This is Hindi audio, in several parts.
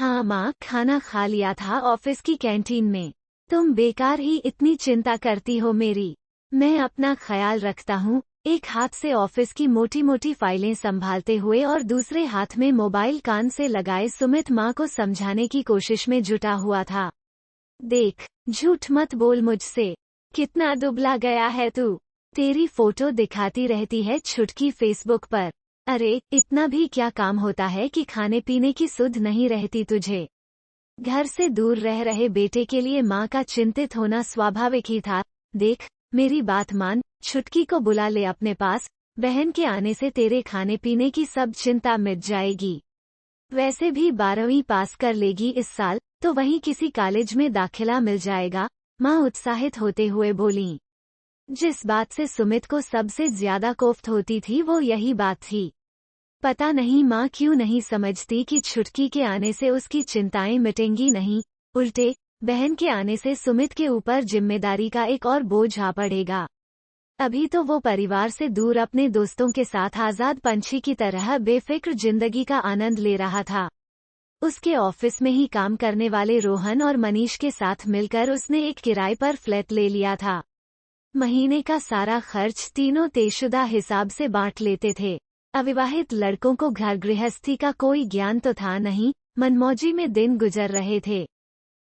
हाँ माँ, खाना खा लिया था ऑफिस की कैंटीन में। तुम बेकार ही इतनी चिंता करती हो मेरी। मैं अपना ख्याल रखता हूँ। एक हाथ से ऑफिस की मोटी मोटी फाइलें संभालते हुए और दूसरे हाथ में मोबाइल कान से लगाए सुमित माँ को समझाने की कोशिश में जुटा हुआ था। देख, झूठ मत बोल मुझसे। कितना दुबला गया है तू। तेरी फोटो दिखाती रहती है छुटकी फेसबुक पर। अरे, इतना भी क्या काम होता है कि खाने पीने की सुध नहीं रहती तुझे। घर से दूर रह रहे बेटे के लिए माँ का चिंतित होना स्वाभाविक ही था। देख, मेरी बात मान, छुटकी को बुला ले अपने पास। बहन के आने से तेरे खाने पीने की सब चिंता मिट जाएगी। वैसे भी 12वीं पास कर लेगी इस साल, तो वहीं किसी कॉलेज में दाखिला मिल जाएगा। माँ उत्साहित होते हुए बोली। जिस बात से सुमित को सबसे ज्यादा कोफ्त होती थी वो यही बात थी। पता नहीं माँ क्यों नहीं समझती कि छुटकी के आने से उसकी चिंताएं मिटेंगी नहीं, उल्टे बहन के आने से सुमित के ऊपर जिम्मेदारी का एक और बोझ आ पड़ेगा। अभी तो वो परिवार से दूर अपने दोस्तों के साथ आजाद पंछी की तरह बेफिक्र जिंदगी का आनंद ले रहा था। उसके ऑफिस में ही काम करने वाले रोहन और मनीष के साथ मिलकर उसने एक किराए पर फ्लैट ले लिया था। महीने का सारा खर्च तीनों तयशुदा हिसाब से बांट लेते थे। अविवाहित लड़कों को घर गृहस्थी का कोई ज्ञान तो था नहीं, मनमौजी में दिन गुजर रहे थे।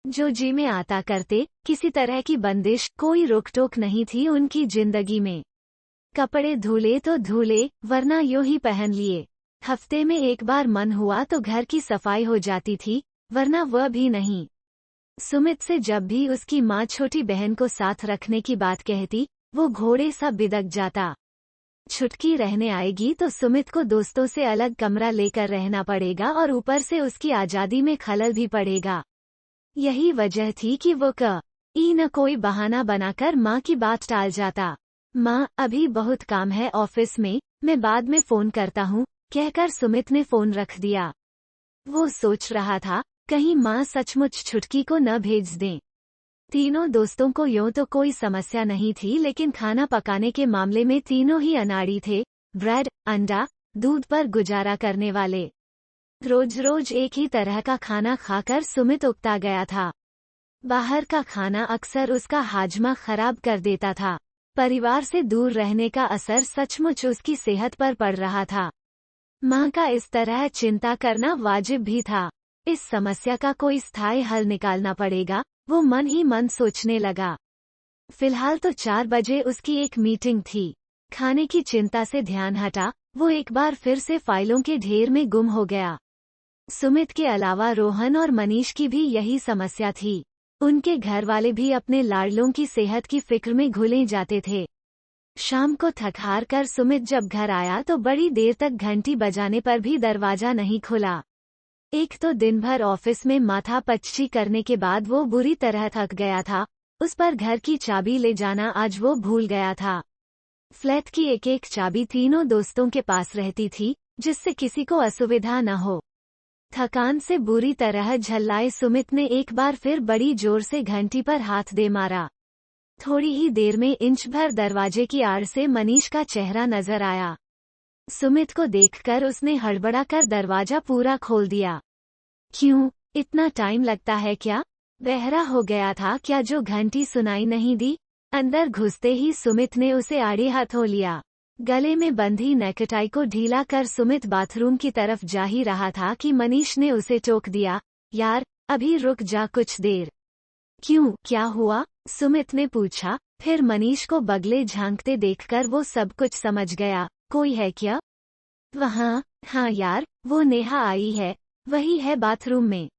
जो जी में आता करते, किसी तरह की बंदिश, कोई रोक टोक नहीं थी उनकी जिंदगी में। कपड़े धुले तो धुले, वरना यूं ही पहन लिए। हफ्ते में एक बार मन हुआ तो घर की सफाई हो जाती थी, वरना वह भी नहीं। सुमित से जब भी उसकी माँ छोटी बहन को साथ रखने की बात कहती, वो घोड़े सा बिदक जाता। छुटकी रहने आएगी तो सुमित को दोस्तों से अलग कमरा लेकर रहना पड़ेगा और ऊपर से उसकी आजादी में खलल भी पड़ेगा। यही वजह थी कि वो न कोई बहाना बनाकर माँ की बात टाल जाता। माँ, अभी बहुत काम है ऑफिस में, मैं बाद में फोन करता हूँ, कहकर सुमित ने फोन रख दिया। वो सोच रहा था, कहीं माँ सचमुच छुटकी को न भेज दें। तीनों दोस्तों को यूं तो कोई समस्या नहीं थी, लेकिन खाना पकाने के मामले में तीनों ही अनाड़ी थे। ब्रेड, अंडा, दूध पर गुजारा करने वाले। रोज रोज एक ही तरह का खाना खाकर सुमित उकता गया था। बाहर का खाना अक्सर उसका हाजमा खराब कर देता था। परिवार से दूर रहने का असर सचमुच उसकी सेहत पर पड़ रहा था। माँ का इस तरह चिंता करना वाजिब भी था। इस समस्या का कोई स्थायी हल निकालना पड़ेगा, वो मन ही मन सोचने लगा। फिलहाल तो 4 बजे उसकी एक मीटिंग थी। खाने की चिंता से ध्यान हटा, वो एक बार फिर से फाइलों के ढेर में गुम हो गया। सुमित के अलावा रोहन और मनीष की भी यही समस्या थी। उनके घर वाले भी अपने लाडलों की सेहत की फिक्र में घुले जाते थे। शाम को थक हार कर सुमित जब घर आया तो बड़ी देर तक घंटी बजाने पर भी दरवाजा नहीं खुला। एक तो दिन भर ऑफिस में माथा पच्ची करने के बाद वो बुरी तरह थक गया था। उस पर घर की चाबी ले जाना आज वो भूल गया था। फ्लैट की एक एक चाबी तीनों दोस्तों के पास रहती थी, जिससे किसी को असुविधा न हो। थकान से बुरी तरह झल्लाए सुमित ने एक बार फिर बड़ी जोर से घंटी पर हाथ दे मारा। थोड़ी ही देर में इंच भर दरवाजे की आड़ से मनीष का चेहरा नजर आया। सुमित को देखकर उसने हड़बड़ाकर दरवाजा पूरा खोल दिया। क्यों, इतना टाइम लगता है क्या? बहरा हो गया था क्या जो घंटी सुनाई नहीं दी? अंदर घुसते ही सुमित ने उसे आड़े हाथों लिया। गले में बंधी नेकटाई को ढीला कर सुमित बाथरूम की तरफ जा ही रहा था कि मनीष ने उसे टोक दिया। यार, अभी रुक जा कुछ देर। क्यों, क्या हुआ? सुमित ने पूछा। फिर मनीष को बगले झांकते देखकर वो सब कुछ समझ गया। कोई है क्या वहाँ? हाँ यार, वो नेहा आई है, वही है बाथरूम में।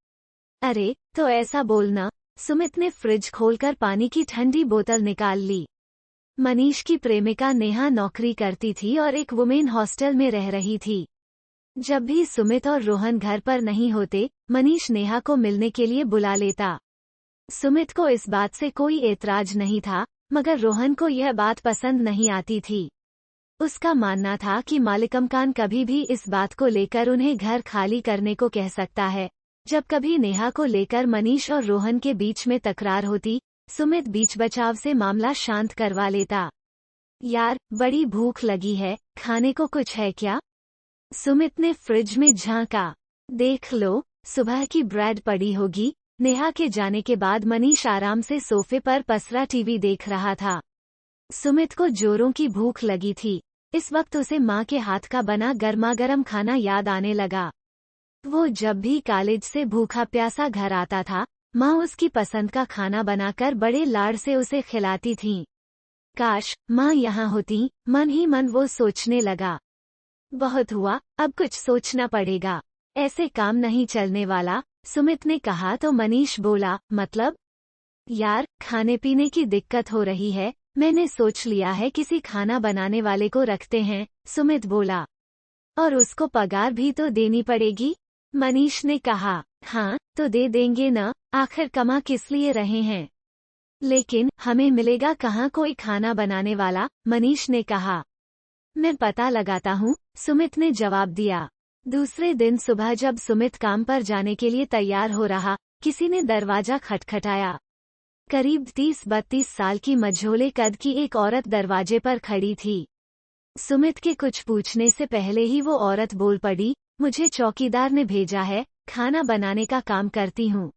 अरे, तो ऐसा बोलना। सुमित ने फ्रिज खोलकर पानी की ठंडी बोतल निकाल ली। मनीष की प्रेमिका नेहा नौकरी करती थी और एक वुमेन हॉस्टल में रह रही थी। जब भी सुमित और रोहन घर पर नहीं होते, मनीष नेहा को मिलने के लिए बुला लेता। सुमित को इस बात से कोई एतराज नहीं था, मगर रोहन को यह बात पसंद नहीं आती थी। उसका मानना था कि मालिकमकान कभी भी इस बात को लेकर उन्हें घर खाली करने को कह सकता है। जब कभी नेहा को लेकर मनीष और रोहन के बीच में तकरार होती, सुमित बीच बचाव से मामला शांत करवा लेता। यार, बड़ी भूख लगी है, खाने को कुछ है क्या? सुमित ने फ्रिज में झांका। देख लो, सुबह की ब्रेड पड़ी होगी। नेहा के जाने के बाद मनीष आराम से सोफे पर पसरा टीवी देख रहा था। सुमित को जोरों की भूख लगी थी। इस वक्त उसे माँ के हाथ का बना गर्मागर्म खाना याद आने लगा। वो जब भी कॉलेज से भूखा प्यासा घर आता था, माँ उसकी पसंद का खाना बनाकर बड़े लाड़ से उसे खिलाती थीं। काश माँ यहाँ होती, मन ही मन वो सोचने लगा। बहुत हुआ, अब कुछ सोचना पड़ेगा, ऐसे काम नहीं चलने वाला, सुमित ने कहा तो मनीष बोला, मतलब? यार, खाने पीने की दिक्कत हो रही है, मैंने सोच लिया है किसी खाना बनाने वाले को रखते हैं, सुमित बोला। और उसको पगार भी तो देनी पड़ेगी? मनीष ने कहा। हाँ, तो दे देंगे न, आखिर कमा किस लिए रहे हैं। लेकिन हमें मिलेगा कहाँ कोई खाना बनाने वाला, मनीष ने कहा। मैं पता लगाता हूँ, सुमित ने जवाब दिया। दूसरे दिन सुबह जब सुमित काम पर जाने के लिए तैयार हो रहा, किसी ने दरवाजा खटखटाया। करीब 30-32 साल की मझोले कद की एक औरत दरवाजे पर खड़ी थी। सुमित के कुछ पूछने से पहले ही वो औरत बोल पड़ी, मुझे चौकीदार ने भेजा है, खाना बनाने का काम करती हूँ।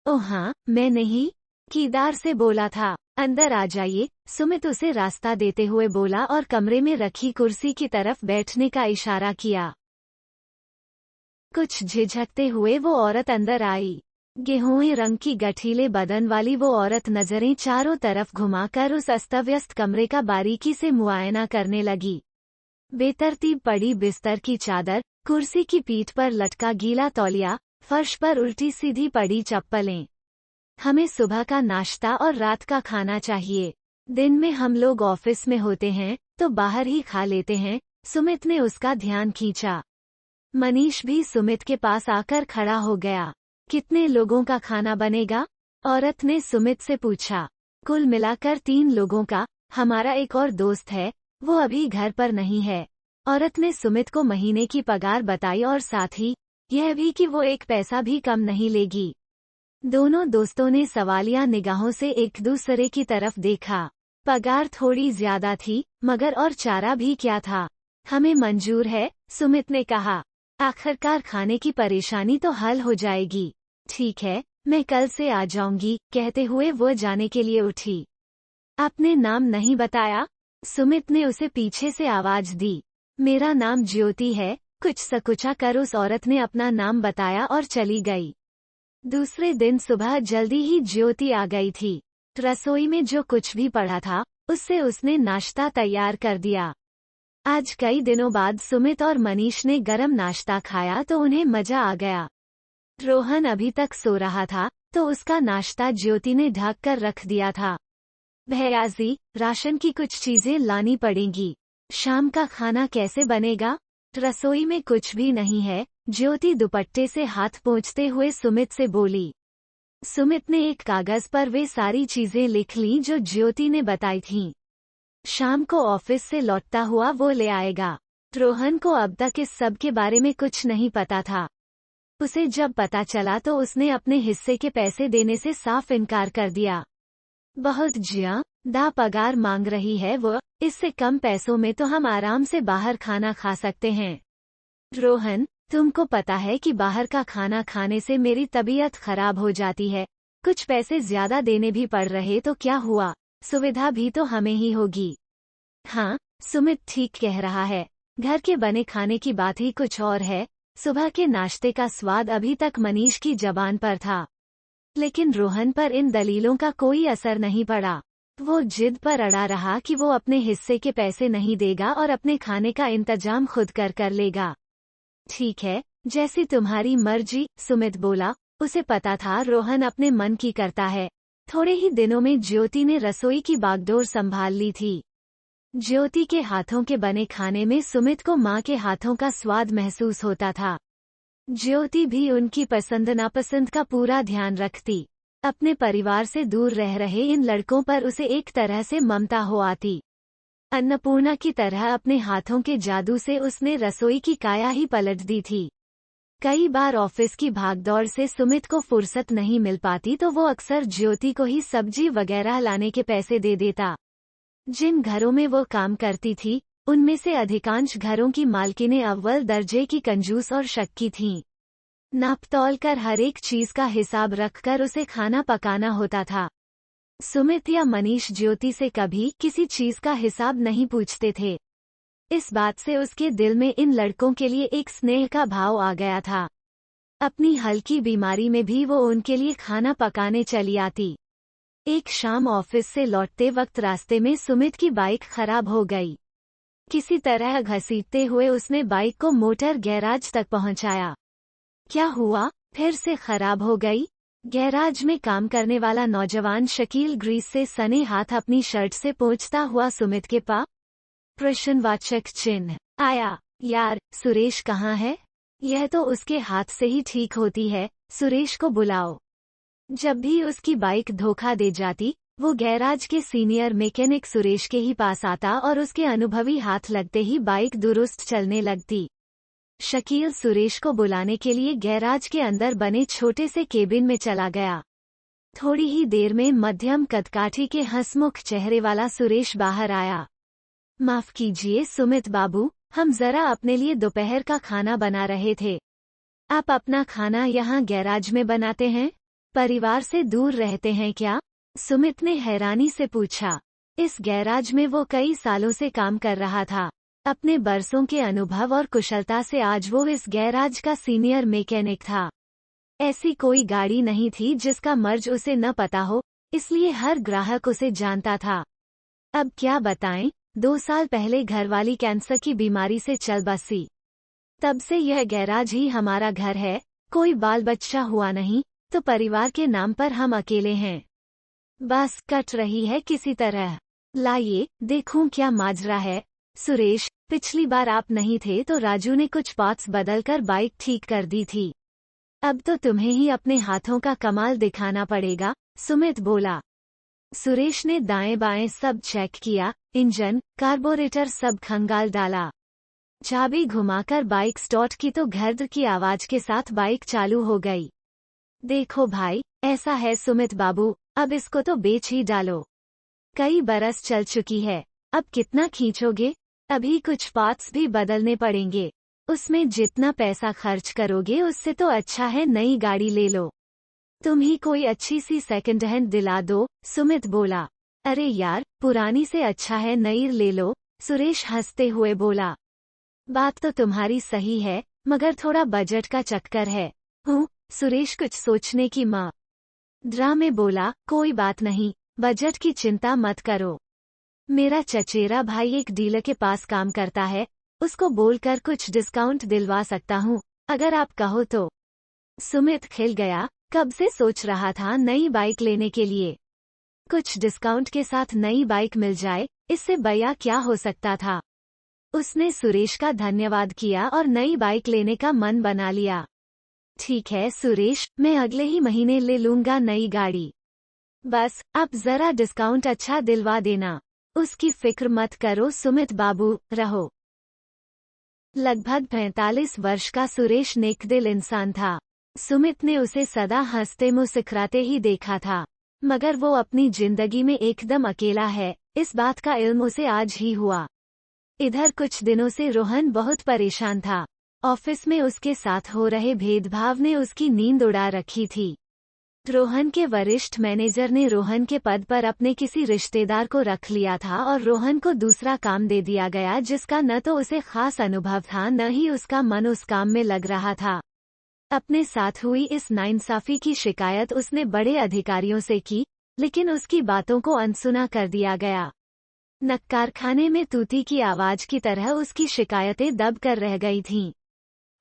ओह हाँ, मैं नहीं कीदार से बोला था, अंदर आ जाइए, सुमित उसे रास्ता देते हुए बोला और कमरे में रखी कुर्सी की तरफ बैठने का इशारा किया। कुछ झिझकते हुए वो औरत अंदर आई। गेहूं रंग की गठीले बदन वाली वो औरत नजरें चारों तरफ घुमाकर उस अस्तव्यस्त कमरे का बारीकी से मुआयना करने लगी। बेतरतीब पड़ी बिस्तर की चादर, कुर्सी की पीठ पर लटका गीला तौलिया, फर्श पर उल्टी सीधी पड़ी चप्पलें। हमें सुबह का नाश्ता और रात का खाना चाहिए। दिन में हम लोग ऑफिस में होते हैं, तो बाहर ही खा लेते हैं, सुमित ने उसका ध्यान खींचा। मनीष भी सुमित के पास आकर खड़ा हो गया। कितने लोगों का खाना बनेगा? औरत ने सुमित से पूछा। कुल मिलाकर 3 लोगों का, हमारा एक और दोस्त है, वो अभी घर पर नहीं है। औरत ने सुमित को महीने की पगार बताई और साथ ही यह भी कि वो एक पैसा भी कम नहीं लेगी। दोनों दोस्तों ने सवालिया निगाहों से एक दूसरे की तरफ देखा। पगार थोड़ी ज्यादा थी, मगर और चारा भी क्या था। हमें मंजूर है, सुमित ने कहा। आखिरकार खाने की परेशानी तो हल हो जाएगी। ठीक है, मैं कल से आ जाऊंगी, कहते हुए वो जाने के लिए उठी। आपने नाम नहीं बताया? सुमित ने उसे पीछे से आवाज दी। मेरा नाम ज्योति है, कुछ सकुचा कर उस औरत ने अपना नाम बताया और चली गई। दूसरे दिन सुबह जल्दी ही ज्योति आ गई थी। रसोई में जो कुछ भी पड़ा था, उससे उसने नाश्ता तैयार कर दिया। आज कई दिनों बाद सुमित और मनीष ने गरम नाश्ता खाया तो उन्हें मजा आ गया। रोहन अभी तक सो रहा था, तो उसका नाश्ता ज्योति ने ढक कर रख दिया था। भैयाजी, राशन की कुछ चीजें लानी पड़ेंगी। शाम का खाना कैसे बनेगा? रसोई में कुछ भी नहीं है, ज्योति दुपट्टे से हाथ पोंछते हुए सुमित से बोली। सुमित ने एक कागज पर वे सारी चीजें लिख लीं जो ज्योति ने बताई थीं। शाम को ऑफिस से लौटता हुआ वो ले आएगा। रोहन को अब तक इस सब के बारे में कुछ नहीं पता था। उसे जब पता चला तो उसने अपने हिस्से के पैसे देने से साफ इनकार कर दिया। बहुत ज्यादा पगार मांग रही है वो, इससे कम पैसों में तो हम आराम से बाहर खाना खा सकते हैं। रोहन, तुमको पता है कि बाहर का खाना खाने से मेरी तबीयत खराब हो जाती है। कुछ पैसे ज्यादा देने भी पड़ रहे तो क्या हुआ, सुविधा भी तो हमें ही होगी। हाँ, सुमित ठीक कह रहा है, घर के बने खाने की बात ही कुछ और है। सुबह के नाश्ते का स्वाद अभी तक मनीष की जबान पर था, लेकिन रोहन पर इन दलीलों का कोई असर नहीं पड़ा। वो जिद पर अड़ा रहा कि वो अपने हिस्से के पैसे नहीं देगा और अपने खाने का इंतजाम खुद कर लेगा। ठीक है, जैसी तुम्हारी मर्जी, सुमित बोला। उसे पता था रोहन अपने मन की करता है। थोड़े ही दिनों में ज्योति ने रसोई की बागडोर संभाल ली थी। ज्योति के हाथों के बने खाने में सुमित को माँ के हाथों का स्वाद महसूस होता था। ज्योति भी उनकी पसंद नापसंद का पूरा ध्यान रखती। अपने परिवार से दूर रह रहे इन लड़कों पर उसे एक तरह से ममता हो आती। अन्नपूर्णा की तरह अपने हाथों के जादू से उसने रसोई की काया ही पलट दी थी। कई बार ऑफिस की भागदौड़ से सुमित को फुर्सत नहीं मिल पाती तो वो अक्सर ज्योति को ही सब्जी वगैरह लाने के पैसे दे देता। जिन घरों में वो काम करती थी, उनमें से अधिकांश घरों की मालकिनें अव्वल दर्जे की कंजूस और शक्की थीं। नाप-तौल कर हर एक चीज का हिसाब रखकर उसे खाना पकाना होता था। सुमित या मनीष ज्योति से कभी किसी चीज का हिसाब नहीं पूछते थे। इस बात से उसके दिल में इन लड़कों के लिए एक स्नेह का भाव आ गया था। अपनी हल्की बीमारी में भी वो उनके लिए खाना पकाने चली आती। एक शाम ऑफिस से लौटते वक्त रास्ते में सुमित की बाइक खराब हो गई। किसी तरह घसीटते हुए उसने बाइक को मोटर गैराज तक पहुंचाया। क्या हुआ, फिर से खराब हो गई? गैराज में काम करने वाला नौजवान शकील ग्रीस से सने हाथ अपनी शर्ट से पोंछता हुआ सुमित के पास प्रश्नवाचक चिन्ह आया। यार, सुरेश कहाँ है? यह तो उसके हाथ से ही ठीक होती है, सुरेश को बुलाओ। जब भी उसकी बाइक धोखा दे जाती, वो गैराज के सीनियर मैकेनिक सुरेश के ही पास आता और उसके अनुभवी हाथ लगते ही बाइक दुरुस्त चलने लगती। शकील सुरेश को बुलाने के लिए गैराज के अंदर बने छोटे से केबिन में चला गया। थोड़ी ही देर में मध्यम कदकाठी के हंसमुख चेहरे वाला सुरेश बाहर आया। माफ कीजिए सुमित बाबू, हम जरा अपने लिए दोपहर का खाना बना रहे थे। आप अपना खाना यहाँ गैराज में बनाते हैं? परिवार से दूर रहते हैं क्या? सुमित ने हैरानी से पूछा। इस गैराज में वो कई सालों से काम कर रहा था। अपने बरसों के अनुभव और कुशलता से आज वो इस गैराज का सीनियर मैकेनिक था। ऐसी कोई गाड़ी नहीं थी जिसका मर्ज उसे न पता हो, इसलिए हर ग्राहक उसे जानता था। अब क्या बताएं, 2 साल पहले घरवाली कैंसर की बीमारी से चल बसी। तब से यह गैराज ही हमारा घर है। कोई बाल बच्चा हुआ नहीं, तो परिवार के नाम पर हम अकेले हैं। बस कट रही है किसी तरह। लाइए देखूं क्या माजरा है। सुरेश, पिछली बार आप नहीं थे तो राजू ने कुछ पार्ट्स बदलकर बाइक ठीक कर दी थी। अब तो तुम्हें ही अपने हाथों का कमाल दिखाना पड़ेगा, सुमित बोला। सुरेश ने दाएं बाएं सब चेक किया, इंजन, कार्बोरेटर सब खंगाल डाला। चाबी घुमाकर बाइक स्टार्ट की तो घर्द की आवाज के साथ बाइक चालू हो गई। देखो भाई, ऐसा है सुमित बाबू, अब इसको तो बेच ही डालो। कई बरस चल चुकी है, अब कितना खींचोगे? अभी कुछ पार्ट्स भी बदलने पड़ेंगे। उसमें जितना पैसा खर्च करोगे उससे तो अच्छा है नई गाड़ी ले लो। तुम ही कोई अच्छी सी सेकंड हैंड दिला दो, सुमित बोला। अरे यार, पुरानी से अच्छा है नई ले लो, सुरेश हंसते हुए बोला। बात तो तुम्हारी सही है, मगर थोड़ा बजट का चक्कर है। सुरेश कुछ सोचने की मुद्रा में बोला। कोई बात नहीं, बजट की चिंता मत करो। मेरा चचेरा भाई एक डीलर के पास काम करता है, उसको बोलकर कुछ डिस्काउंट दिलवा सकता हूँ, अगर आप कहो तो। सुमित खिल गया, कब से सोच रहा था नई बाइक लेने के लिए। कुछ डिस्काउंट के साथ नई बाइक मिल जाए, इससे बया क्या हो सकता था। उसने सुरेश का धन्यवाद किया और नई बाइक लेने का मन बना लिया। ठीक है सुरेश, मैं अगले ही महीने ले लूंगा नई गाड़ी। बस अब जरा डिस्काउंट अच्छा दिलवा देना। उसकी फिक्र मत करो सुमित बाबू, रहो। लगभग 45 वर्ष का सुरेश नेकदिल इंसान था। सुमित ने उसे सदा हंसते मुस्कुराते ही देखा था, मगर वो अपनी जिंदगी में एकदम अकेला है, इस बात का इल्म उसे आज ही हुआ। इधर कुछ दिनों से रोहन बहुत परेशान था। ऑफिस में उसके साथ हो रहे भेदभाव ने उसकी नींद उड़ा रखी थी। रोहन के वरिष्ठ मैनेजर ने रोहन के पद पर अपने किसी रिश्तेदार को रख लिया था और रोहन को दूसरा काम दे दिया गया जिसका न तो उसे खास अनुभव था न ही उसका मन उस काम में लग रहा था। अपने साथ हुई इस नाइंसाफी की शिकायत उसने बड़े अधिकारियों से की, लेकिन उसकी बातों को अनसुना कर दिया गया। न कारखाने में तूती की आवाज की तरह उसकी शिकायतें दब कर रह गई थीं।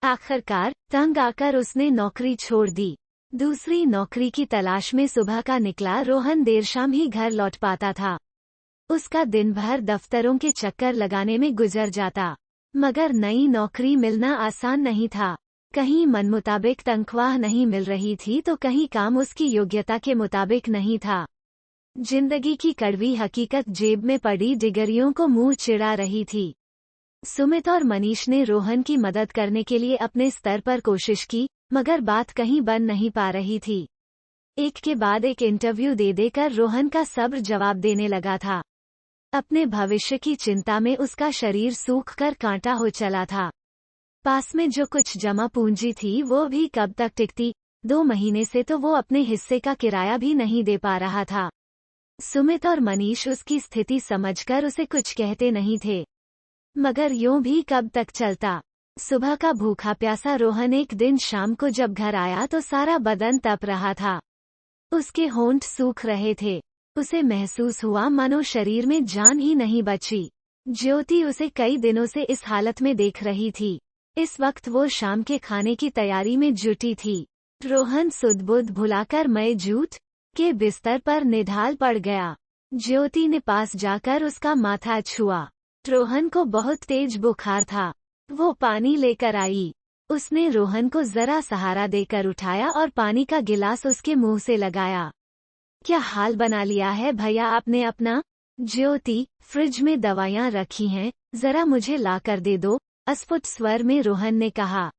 आखिरकार तंग आकर उसने नौकरी छोड़ दी। दूसरी नौकरी की तलाश में सुबह का निकला रोहन देर शाम ही घर लौट पाता था। उसका दिन भर दफ्तरों के चक्कर लगाने में गुजर जाता, मगर नई नौकरी मिलना आसान नहीं था। कहीं मनमुताबिक तनख्वाह नहीं मिल रही थी तो कहीं काम उसकी योग्यता के मुताबिक नहीं था। जिंदगी की कड़वी हकीकत जेब में पड़ी डिग्रियों को मुंह चिढ़ा रही थी। सुमित और मनीष ने रोहन की मदद करने के लिए अपने स्तर पर कोशिश की, मगर बात कहीं बन नहीं पा रही थी। एक के बाद एक इंटरव्यू दे देकर रोहन का सब्र जवाब देने लगा था। अपने भविष्य की चिंता में उसका शरीर सूख कर कांटा हो चला था। पास में जो कुछ जमा पूंजी थी वो भी कब तक टिकती। 2 महीने से तो वो अपने हिस्से का किराया भी नहीं दे पा रहा था। सुमित और मनीष उसकी स्थिति समझकर उसे कुछ कहते नहीं थे। मगर यूं भी कब तक चलता। सुबह का भूखा प्यासा रोहन एक दिन शाम को जब घर आया तो सारा बदन तप रहा था। उसके होंठ सूख रहे थे। उसे महसूस हुआ मानो शरीर में जान ही नहीं बची। ज्योति उसे कई दिनों से इस हालत में देख रही थी। इस वक्त वो शाम के खाने की तैयारी में जुटी थी। रोहन सुध-बुध भुलाकर मय जूट के बिस्तर पर निढाल पड़ गया। ज्योति ने पास जाकर उसका माथा छुआ। रोहन को बहुत तेज बुखार था। वो पानी लेकर आई। उसने रोहन को जरा सहारा देकर उठाया और पानी का गिलास उसके मुंह से लगाया। क्या हाल बना लिया है भैया आपने अपना? ज्योति, फ्रिज में दवाइयाँ रखी हैं, जरा मुझे ला कर दे दो, अस्फुट स्वर में रोहन ने कहा।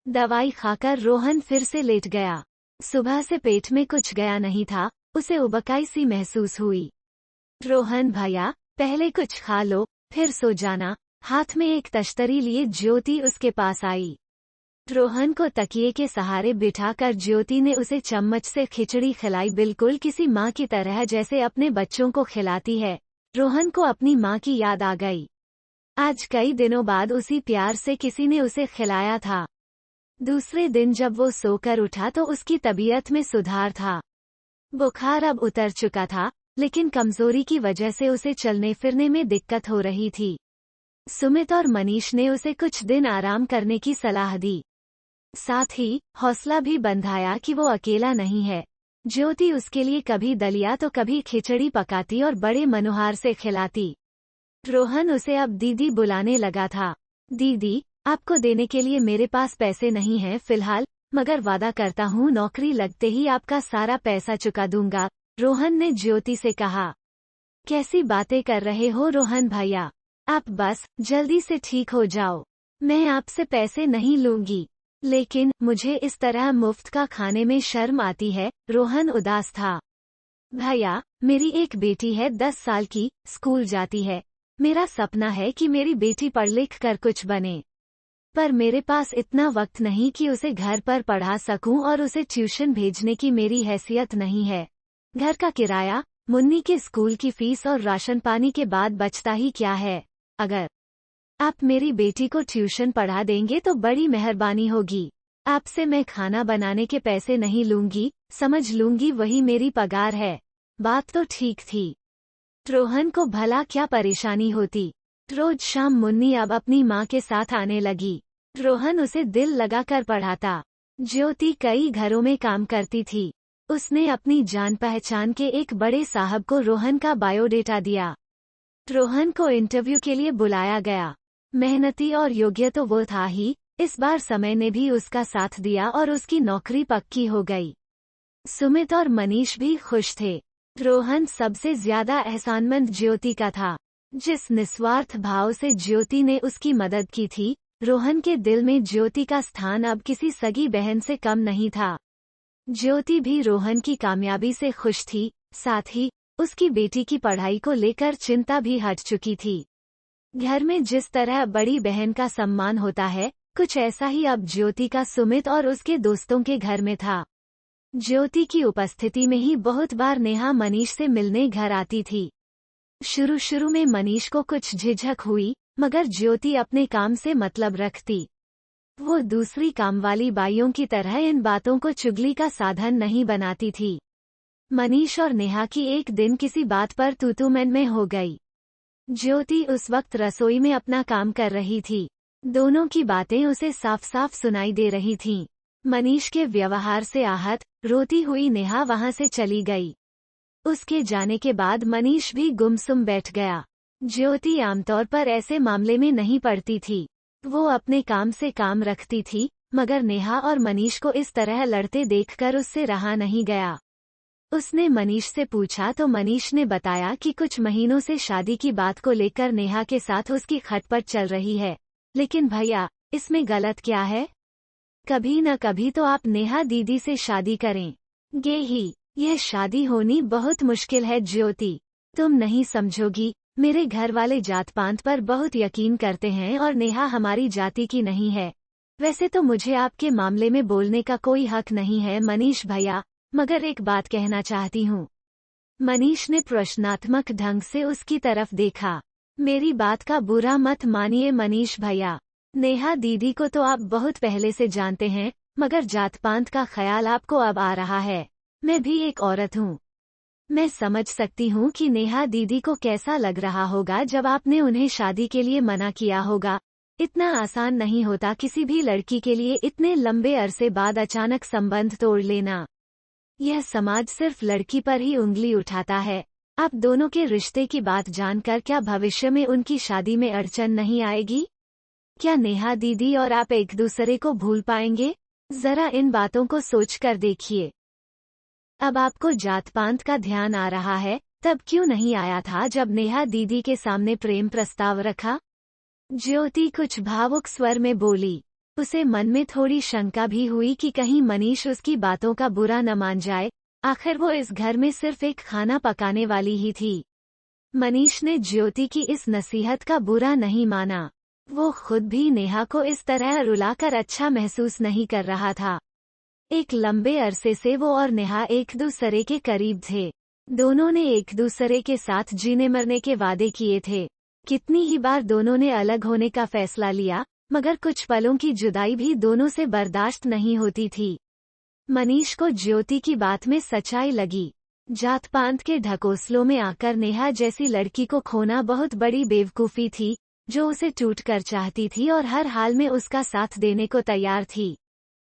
दवाई खाकर रोहन फिर से लेट गया। सुबह से पेट में कुछ गया नहीं था, उसे उबकाई सी महसूस हुई। रोहन भैया, पहले कुछ खा लो, फिर सो जाना। हाथ में एक तश्तरी लिए ज्योति उसके पास आई। रोहन को तकिए के सहारे बिठाकर ज्योति ने उसे चम्मच से खिचड़ी खिलाई, बिल्कुल किसी माँ की तरह जैसे अपने बच्चों को खिलाती है। रोहन को अपनी माँ की याद आ गई। आज कई दिनों बाद उसी प्यार से किसी ने उसे खिलाया था। दूसरे दिन जब वो सोकर उठा तो उसकी तबीयत में सुधार था। बुखार अब उतर चुका था, लेकिन कमजोरी की वजह से उसे चलने फिरने में दिक्कत हो रही थी। सुमित और मनीष ने उसे कुछ दिन आराम करने की सलाह दी। साथ ही हौसला भी बंधाया कि वो अकेला नहीं है। ज्योति उसके लिए कभी दलिया तो कभी खिचड़ी पकाती और बड़े मनोहार से खिलाती। रोहन उसे अब दीदी बुलाने लगा था। दीदी, आपको देने के लिए मेरे पास पैसे नहीं हैं फिलहाल, मगर वादा करता हूँ नौकरी लगते ही आपका सारा पैसा चुका दूंगा, रोहन ने ज्योति से कहा। कैसी बातें कर रहे हो रोहन भैया, आप बस जल्दी से ठीक हो जाओ। मैं आपसे पैसे नहीं लूंगी, लेकिन मुझे इस तरह मुफ्त का खाने में शर्म आती है, रोहन उदास था। भैया, मेरी एक बेटी है 10 साल की, स्कूल जाती है। मेरा सपना है कि मेरी बेटी पढ़ लिख कर कुछ बने, पर मेरे पास इतना वक्त नहीं कि उसे घर पर पढ़ा सकूं और उसे ट्यूशन भेजने की मेरी हैसियत नहीं है। घर का किराया, मुन्नी के स्कूल की फीस और राशन पानी के बाद बचता ही क्या है। अगर आप मेरी बेटी को ट्यूशन पढ़ा देंगे तो बड़ी मेहरबानी होगी। आपसे मैं खाना बनाने के पैसे नहीं लूंगी, समझ लूंगी वही मेरी पगार है। बात तो ठीक थी। रोहन को भला क्या परेशानी होती। रोज शाम मुन्नी अब अपनी माँ के साथ आने लगी। रोहन उसे दिल लगाकर पढ़ाता। ज्योति कई घरों में काम करती थी। उसने अपनी जान पहचान के एक बड़े साहब को रोहन का बायोडेटा दिया। रोहन को इंटरव्यू के लिए बुलाया गया। मेहनती और योग्य तो वो था ही, इस बार समय ने भी उसका साथ दिया और उसकी नौकरी पक्की हो गई। सुमित और मनीष भी खुश थे। रोहन सबसे ज्यादा एहसानमंद ज्योति का था। जिस निस्वार्थ भाव से ज्योति ने उसकी मदद की थी, रोहन के दिल में ज्योति का स्थान अब किसी सगी बहन से कम नहीं था। ज्योति भी रोहन की कामयाबी से खुश थी, साथ ही उसकी बेटी की पढ़ाई को लेकर चिंता भी हट चुकी थी। घर में जिस तरह बड़ी बहन का सम्मान होता है, कुछ ऐसा ही अब ज्योति का सुमित और उसके दोस्तों के घर में था। ज्योति की उपस्थिति में ही बहुत बार नेहा मनीष से मिलने घर आती थी। शुरू शुरू में मनीष को कुछ झिझक हुई, मगर ज्योति अपने काम से मतलब रखती। वो दूसरी कामवाली बाइयों की तरह इन बातों को चुगली का साधन नहीं बनाती थी। मनीष और नेहा की एक दिन किसी बात पर तू-तू मैं हो गई। ज्योति उस वक्त रसोई में अपना काम कर रही थी। दोनों की बातें उसे साफ साफ सुनाई दे रही थीं। मनीष के व्यवहार से आहत, रोती हुई नेहा वहां से चली गई। उसके जाने के बाद मनीष भी गुमसुम बैठ गया। ज्योति आमतौर पर ऐसे मामले में नहीं पड़ती थी। वो अपने काम से काम रखती थी, मगर नेहा और मनीष को इस तरह लड़ते देखकर उससे रहा नहीं गया। उसने मनीष से पूछा तो मनीष ने बताया कि कुछ महीनों से शादी की बात को लेकर नेहा के साथ उसकी खटपट चल रही है। लेकिन भैया, इसमें गलत क्या है? कभी न कभी तो आप नेहा दीदी से शादी करें गे ही। यह शादी होनी बहुत मुश्किल है ज्योति, तुम नहीं समझोगी। मेरे घर वाले जात पात पर बहुत यकीन करते हैं और नेहा हमारी जाति की नहीं है। वैसे तो मुझे आपके मामले में बोलने का कोई हक नहीं है मनीष भैया, मगर एक बात कहना चाहती हूँ। मनीष ने प्रश्नात्मक ढंग से उसकी तरफ देखा। मेरी बात का बुरा मत मानिए मनीष भैया। नेहा दीदी को तो आप बहुत पहले से जानते हैं, मगर जात पात का ख्याल आपको अब आ रहा है। मैं भी एक औरत हूँ। मैं समझ सकती हूँ कि नेहा दीदी को कैसा लग रहा होगा जब आपने उन्हें शादी के लिए मना किया होगा। इतना आसान नहीं होता किसी भी लड़की के लिए इतने लंबे अरसे बाद अचानक संबंध तोड़ लेना। यह समाज सिर्फ लड़की पर ही उंगली उठाता है। आप दोनों के रिश्ते की बात जानकर क्या भविष्य में उनकी शादी में अड़चन नहीं आएगी? क्या नेहा दीदी और आप एक दूसरे को भूल पाएंगे? जरा इन बातों को सोचकर देखिए। अब आपको जात पात का ध्यान आ रहा है, तब क्यों नहीं आया था जब नेहा दीदी के सामने प्रेम प्रस्ताव रखा? ज्योति कुछ भावुक स्वर में बोली। उसे मन में थोड़ी शंका भी हुई कि कहीं मनीष उसकी बातों का बुरा न मान जाए। आखिर वो इस घर में सिर्फ एक खाना पकाने वाली ही थी। मनीष ने ज्योति की इस नसीहत का बुरा नहीं माना। वो खुद भी नेहा को इस तरह रुलाकर अच्छा महसूस नहीं कर रहा था। एक लंबे अरसे से वो और नेहा एक दूसरे के करीब थे। दोनों ने एक दूसरे के साथ जीने मरने के वादे किए थे। कितनी ही बार दोनों ने अलग होने का फैसला लिया, मगर कुछ पलों की जुदाई भी दोनों से बर्दाश्त नहीं होती थी। मनीष को ज्योति की बात में सच्चाई लगी। जात पात के ढकोसलों में आकर नेहा जैसी लड़की को खोना बहुत बड़ी बेवकूफ़ी थी, जो उसे टूट कर चाहती थी और हर हाल में उसका साथ देने को तैयार थी।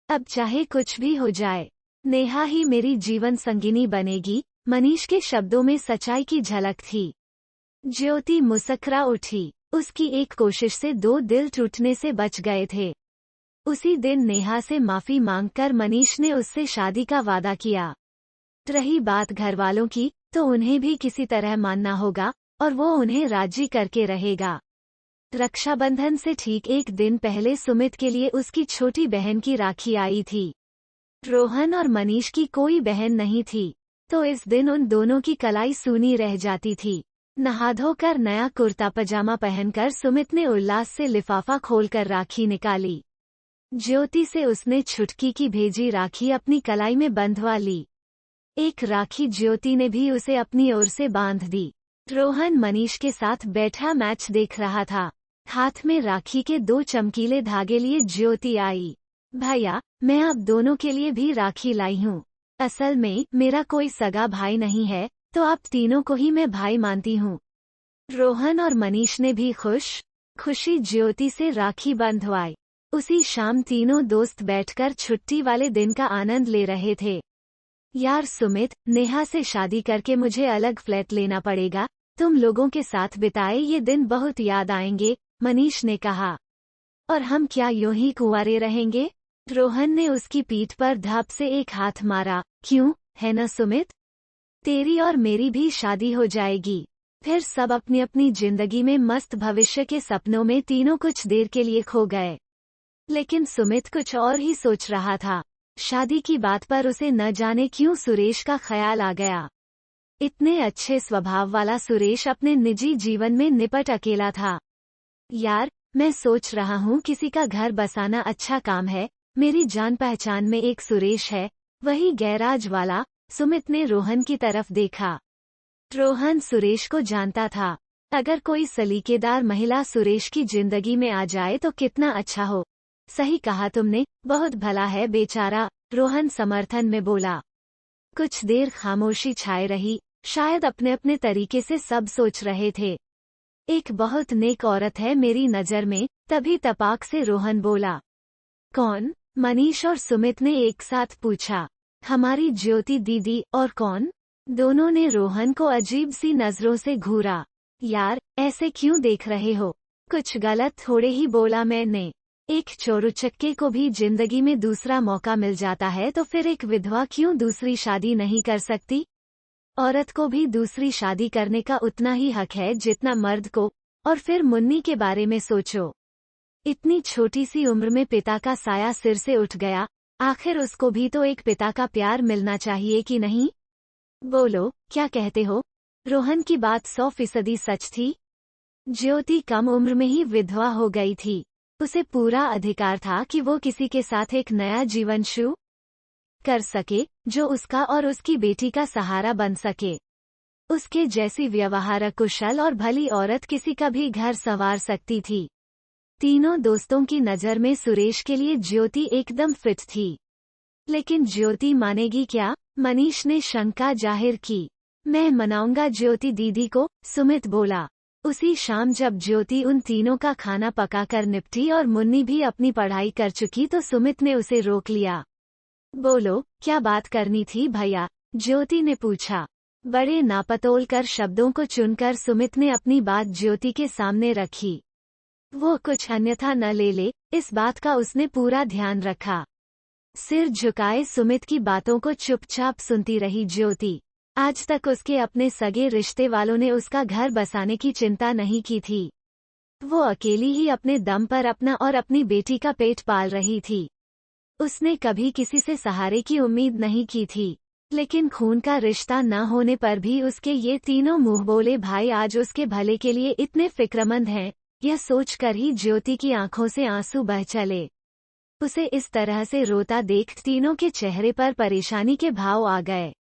अब चाहे कुछ भी हो जाए, नेहा ही मेरी जीवन संगिनी बनेगी। मनीष के शब्दों में सच्चाई की झलक थी। ज्योति मुस्कुरा उठी। उसकी एक कोशिश से दो दिल टूटने से बच गए थे। उसी दिन नेहा से माफी मांगकर मनीष ने उससे शादी का वादा किया। रही बात घरवालों की, तो उन्हें भी किसी तरह मानना होगा और वो उन्हें राजी करके रहेगा। रक्षाबंधन से ठीक एक दिन पहले सुमित के लिए उसकी छोटी बहन की राखी आई थी। रोहन और मनीष की कोई बहन नहीं थी, तो इस दिन उन दोनों की कलाई सूनी रह जाती थी। नहा धोकर नया कुर्ता पजामा पहनकर सुमित ने उल्लास से लिफाफा खोलकर राखी निकाली। ज्योति से उसने छुटकी की भेजी राखी अपनी कलाई में बंधवा ली। एक राखी ज्योति ने भी उसे अपनी ओर से बांध दी। रोहन मनीष के साथ बैठा मैच देख रहा था। हाथ में राखी के दो चमकीले धागे लिए ज्योति आई। भैया, मैं आप दोनों के लिए भी राखी लाई हूँ। असल में मेरा कोई सगा भाई नहीं है, तो आप तीनों को ही मैं भाई मानती हूँ। रोहन और मनीष ने भी खुशी ज्योति से राखी बंधवाई। उसी शाम तीनों दोस्त बैठकर छुट्टी वाले दिन का आनंद ले रहे थे। यार सुमित, नेहा से शादी करके मुझे अलग फ्लैट लेना पड़ेगा। तुम लोगों के साथ बिताए ये दिन बहुत याद आएंगे, मनीष ने कहा। और हम क्या यूं ही कुंवारे रहेंगे? रोहन ने उसकी पीठ पर धप से एक हाथ मारा। क्यों, है न सुमित? तेरी और मेरी भी शादी हो जाएगी। फिर सब अपनी अपनी जिंदगी में मस्त भविष्य के सपनों में तीनों कुछ देर के लिए खो गए। लेकिन सुमित कुछ और ही सोच रहा था। शादी की बात पर उसे न जाने क्यों सुरेश का ख्याल आ गया। इतने अच्छे स्वभाव वाला सुरेश अपने निजी जीवन में निपट अकेला था। यार, मैं सोच रहा हूँ किसी का घर बसाना अच्छा काम है। मेरी जान पहचान में एक सुरेश है, वही गैराज वाला। सुमित ने रोहन की तरफ देखा। रोहन सुरेश को जानता था। अगर कोई सलीकेदार महिला सुरेश की जिंदगी में आ जाए तो कितना अच्छा हो। सही कहा तुमने, बहुत भला है बेचारा, रोहन समर्थन में बोला। कुछ देर खामोशी छाए रही। शायद अपने अपने तरीके से सब सोच रहे थे। एक बहुत नेक औरत है मेरी नज़र में, तभी तपाक से रोहन बोला। कौन? मनीष और सुमित ने एक साथ पूछा। हमारी ज्योति दीदी। और कौन? दोनों ने रोहन को अजीब सी नजरों से घूरा। यार, ऐसे क्यों देख रहे हो? कुछ गलत थोड़े ही बोला मैंने। एक चोरुचक्के को भी जिंदगी में दूसरा मौका मिल जाता है, तो फिर एक विधवा क्यों दूसरी शादी नहीं कर सकती? औरत को भी दूसरी शादी करने का उतना ही हक है जितना मर्द को। और फिर मुन्नी के बारे में सोचो। इतनी छोटी सी उम्र में पिता का साया सिर से उठ गया। आखिर उसको भी तो एक पिता का प्यार मिलना चाहिए कि नहीं? बोलो, क्या कहते हो? रोहन की बात 100% सच थी। ज्योति कम उम्र में ही विधवा हो गई थी। उसे पूरा अधिकार था कि वो किसी के साथ एक नया जीवन शुरू कर सके, जो उसका और उसकी बेटी का सहारा बन सके। उसके जैसी व्यवहारक, कुशल और भली औरत किसी का भी घर संवार सकती थी। तीनों दोस्तों की नज़र में सुरेश के लिए ज्योति एकदम फिट थी। लेकिन ज्योति मानेगी क्या? मनीष ने शंका जाहिर की। मैं मनाऊंगा ज्योति दीदी को, सुमित बोला। उसी शाम जब ज्योति उन तीनों का खाना पकाकर निपटी और मुन्नी भी अपनी पढ़ाई कर चुकी तो सुमित ने उसे रोक लिया। बोलो, क्या बात करनी थी भैया? ज्योति ने पूछा। बड़े नापतोल कर शब्दों को चुनकर सुमित ने अपनी बात ज्योति के सामने रखी। वो कुछ अन्यथा न ले, इस बात का उसने पूरा ध्यान रखा। सिर झुकाए सुमित की बातों को चुपचाप सुनती रही ज्योति। आज तक उसके अपने सगे रिश्ते वालों ने उसका घर बसाने की चिंता नहीं की थी। वो अकेली ही अपने दम पर अपना और अपनी बेटी का पेट पाल रही थी। उसने कभी किसी से सहारे की उम्मीद नहीं की थी, लेकिन खून का रिश्ता न होने पर भी उसके ये तीनों मुंहबोले भाई आज उसके भले के लिए इतने फिक्रमंद हैं, यह सोचकर ही ज्योति की आंखों से आंसू बह चले। उसे इस तरह से रोता देख तीनों के चेहरे पर परेशानी के भाव आ गए।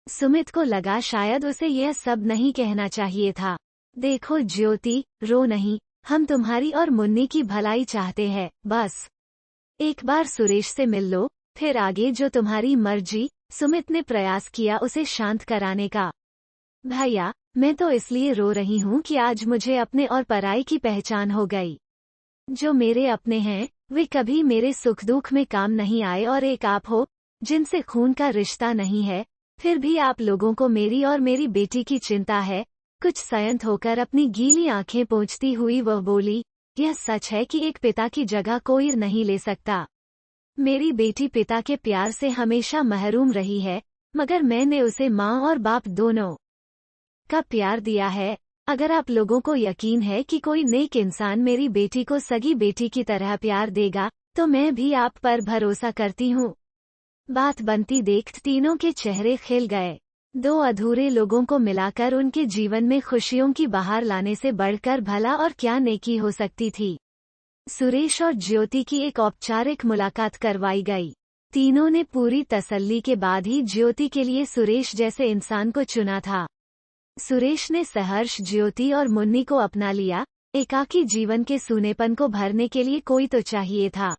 सुमित को लगा शायद उसे यह सब नहीं कहना चाहिए था। देखो ज्योति, रो नहीं, हम तुम्हारी और मुन्नी की भलाई चाहते हैं, बस एक बार सुरेश से मिल लो, फिर आगे जो तुम्हारी मर्जी। सुमित ने प्रयास किया उसे शांत कराने का। भैया, मैं तो इसलिए रो रही हूँ कि आज मुझे अपने और पराई की पहचान हो गई। जो मेरे अपने हैं, वे कभी मेरे सुख दुख में काम नहीं आए और एक आप हो, जिनसे खून का रिश्ता नहीं है, फिर भी आप लोगों को मेरी और मेरी बेटी की चिंता है। कुछ संयत होकर अपनी गीली आंखें पोंछती हुई वह बोली, यह सच है कि एक पिता की जगह कोई नहीं ले सकता। मेरी बेटी पिता के प्यार से हमेशा महरूम रही है, मगर मैंने उसे माँ और बाप दोनों का प्यार दिया है। अगर आप लोगों को यकीन है कि कोई नेक इंसान मेरी बेटी को सगी बेटी की तरह प्यार देगा, तो मैं भी आप पर भरोसा करती हूँ। बात बनती देख तीनों के चेहरे खिल गए। दो अधूरे लोगों को मिलाकर उनके जीवन में खुशियों की बहार लाने से बढ़कर भला और क्या नेकी हो सकती थी। सुरेश और ज्योति की एक औपचारिक मुलाकात करवाई गई। तीनों ने पूरी तसल्ली के बाद ही ज्योति के लिए सुरेश जैसे इंसान को चुना था। सुरेश ने सहर्ष ज्योति और मुन्नी को अपना लिया। एकाकी जीवन के सूनेपन को भरने के लिए कोई तो चाहिए था।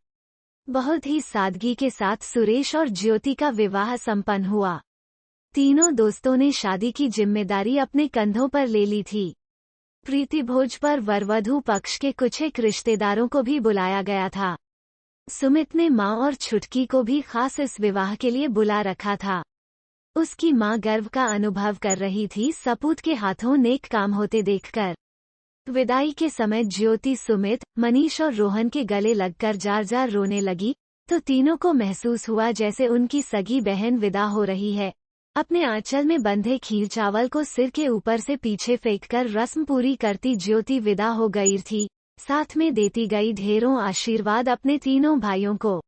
बहुत ही सादगी के साथ सुरेश और ज्योति का विवाह संपन्न हुआ। तीनों दोस्तों ने शादी की जिम्मेदारी अपने कंधों पर ले ली थी। प्रीति भोज पर वरवधू पक्ष के कुछ एक रिश्तेदारों को भी बुलाया गया था। सुमित ने माँ और छुटकी को भी खास इस विवाह के लिए बुला रखा था। उसकी माँ गर्व का अनुभव कर रही थी सपूत के हाथों नेक काम होते देखकर। विदाई के समय ज्योति सुमित, मनीष और रोहन के गले लगकर जार जार रोने लगी, तो तीनों को महसूस हुआ जैसे उनकी सगी बहन विदा हो रही है। अपने आंचल में बंधे खीर चावल को सिर के ऊपर से पीछे फेंककर रस्म पूरी करती ज्योति विदा हो गई थी, साथ में देती गई ढेरों आशीर्वाद अपने तीनों भाइयों को।